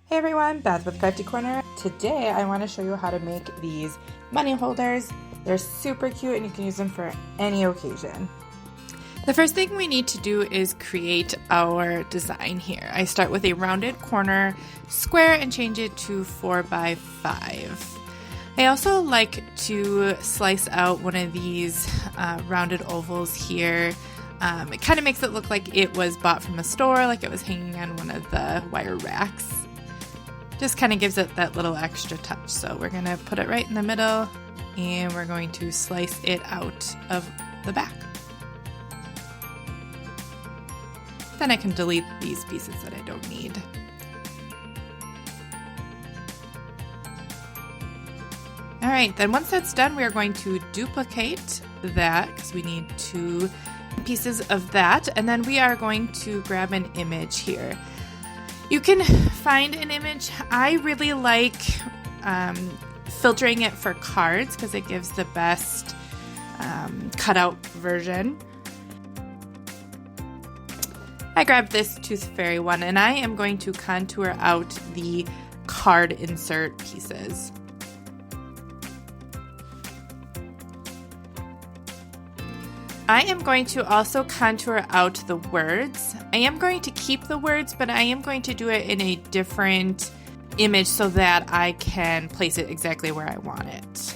Hey everyone, Beth with Craft-e-Corner. Today I want to show you how to make these money holders. They're super cute and you can use them for any occasion. The first thing we need to do is create our design here. I start with a rounded corner square and change it to 4x5. I also like to slice out one of these rounded ovals here. It kind of makes it look like it was bought from a store, like it was hanging on one of the wire racks. Just kind of gives it that little extra touch. So we're going to put it right in the middle and we're going to slice it out of the back. Then I can delete these pieces that I don't need. All right, then once that's done, we are going to duplicate that because we need 2 pieces of that. And then we are going to grab an image here. You can find an image. I really like filtering it for cards because it gives the best cutout version. I grabbed this Tooth Fairy one and I am going to contour out the card insert pieces. I am going to also contour out the words. I am going to keep the words, but I am going to do it in a different image so that I can place it exactly where I want it.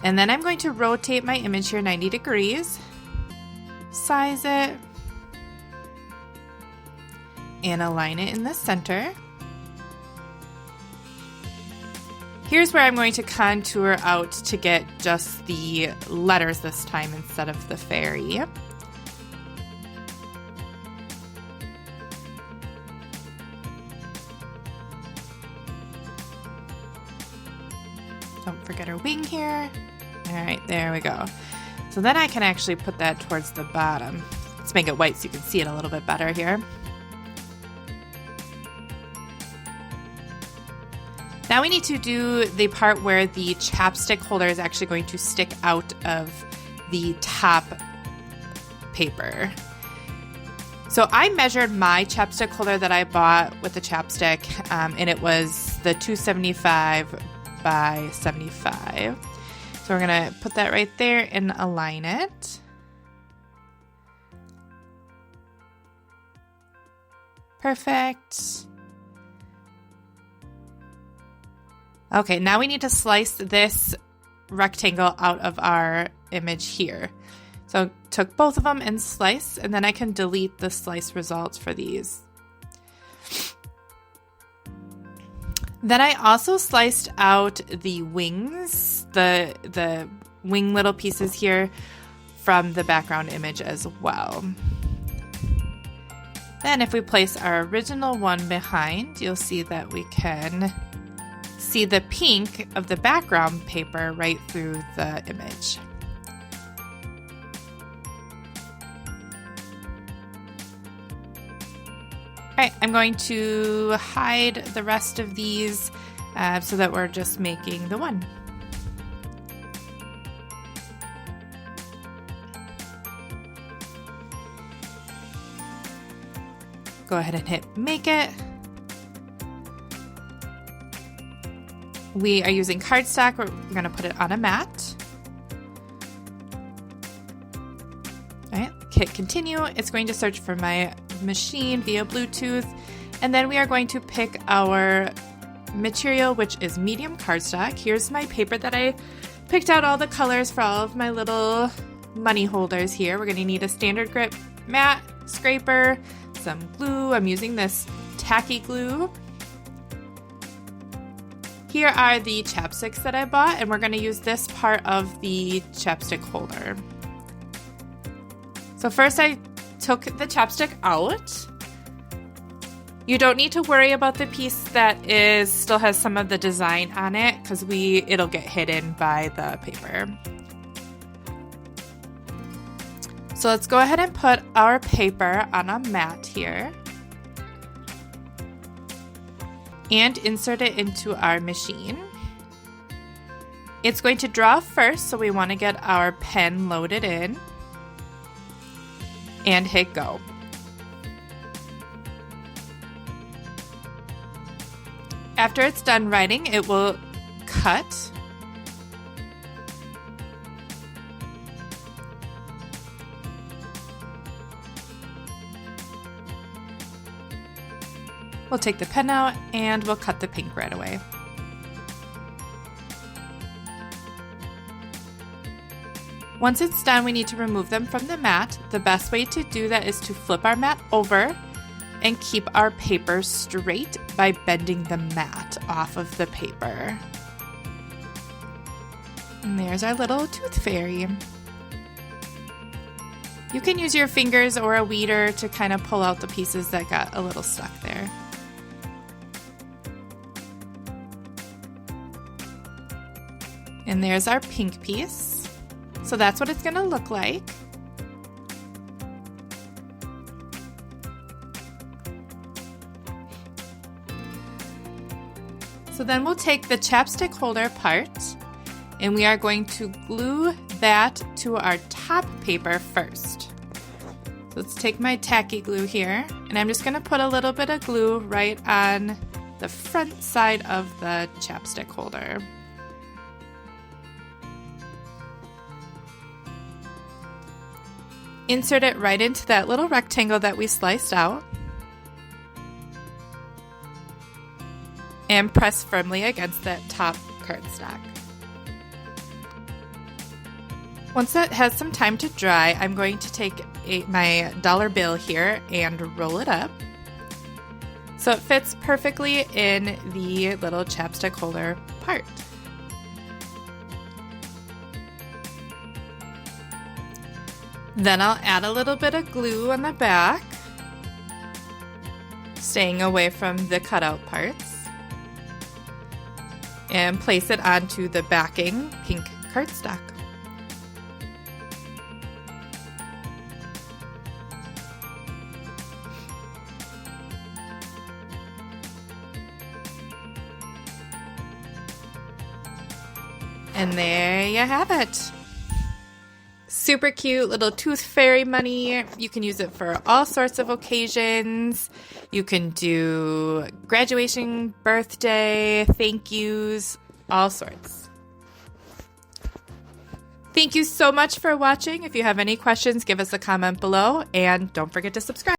And then I'm going to rotate my image here 90 degrees, size it, and align it in the center. Here's where I'm going to contour out to get just the letters this time instead of the fairy. Don't forget our wing here. All right, there we go. So then I can actually put that towards the bottom. Let's make it white so you can see it a little bit better here. Now we need to do the part where the chapstick holder is actually going to stick out of the top paper. So I measured my chapstick holder that I bought with the chapstick, and it was the 275 by 75. So we're gonna put that right there and align it. Perfect. Okay, now we need to slice this rectangle out of our image here. So took both of them and sliced, and then I can delete the slice results for these. Then I also sliced out the wings, the wing little pieces here from the background image as well. Then if we place our original one behind, you'll see that we can see the pink of the background paper right through the image. All right, I'm going to hide the rest of these so that we're just making the one. Go ahead and hit make it. We are using cardstock. We're going to put it on a mat. All right, hit continue. It's going to search for my machine via Bluetooth. And then we are going to pick our material, which is medium cardstock. Here's my paper that I picked out all the colors for all of my little money holders here. We're going to need a standard grip mat, scraper, some glue. I'm using this tacky glue. Here are the chapsticks that I bought, and we're going to use this part of the chapstick holder. So first I took the chapstick out. You don't need to worry about the piece that still has some of the design on it because it'll get hidden by the paper. So let's go ahead and put our paper on a mat here. And insert it into our machine. It's going to draw first, so we want to get our pen loaded in and hit go. After it's done writing, it will cut. We'll take the pen out and we'll cut the pink right away. Once it's done, we need to remove them from the mat. The best way to do that is to flip our mat over and keep our paper straight by bending the mat off of the paper. And there's our little tooth fairy. You can use your fingers or a weeder to kind of pull out the pieces that got a little stuck there. And there's our pink piece. So that's what it's going to look like. So then we'll take the chapstick holder part and we are going to glue that to our top paper first. So let's take my tacky glue here and I'm just going to put a little bit of glue right on the front side of the chapstick holder. Insert it right into that little rectangle that we sliced out and press firmly against that top cardstock. Once that has some time to dry, I'm going to take my dollar bill here and roll it up so it fits perfectly in the little chapstick holder part. Then I'll add a little bit of glue on the back, staying away from the cutout parts, and place it onto the backing pink cardstock. And there you have it. Super cute little tooth fairy money. You can use it for all sorts of occasions. You can do graduation, birthday, thank yous, all sorts. Thank you so much for watching. If you have any questions, give us a comment below and don't forget to subscribe.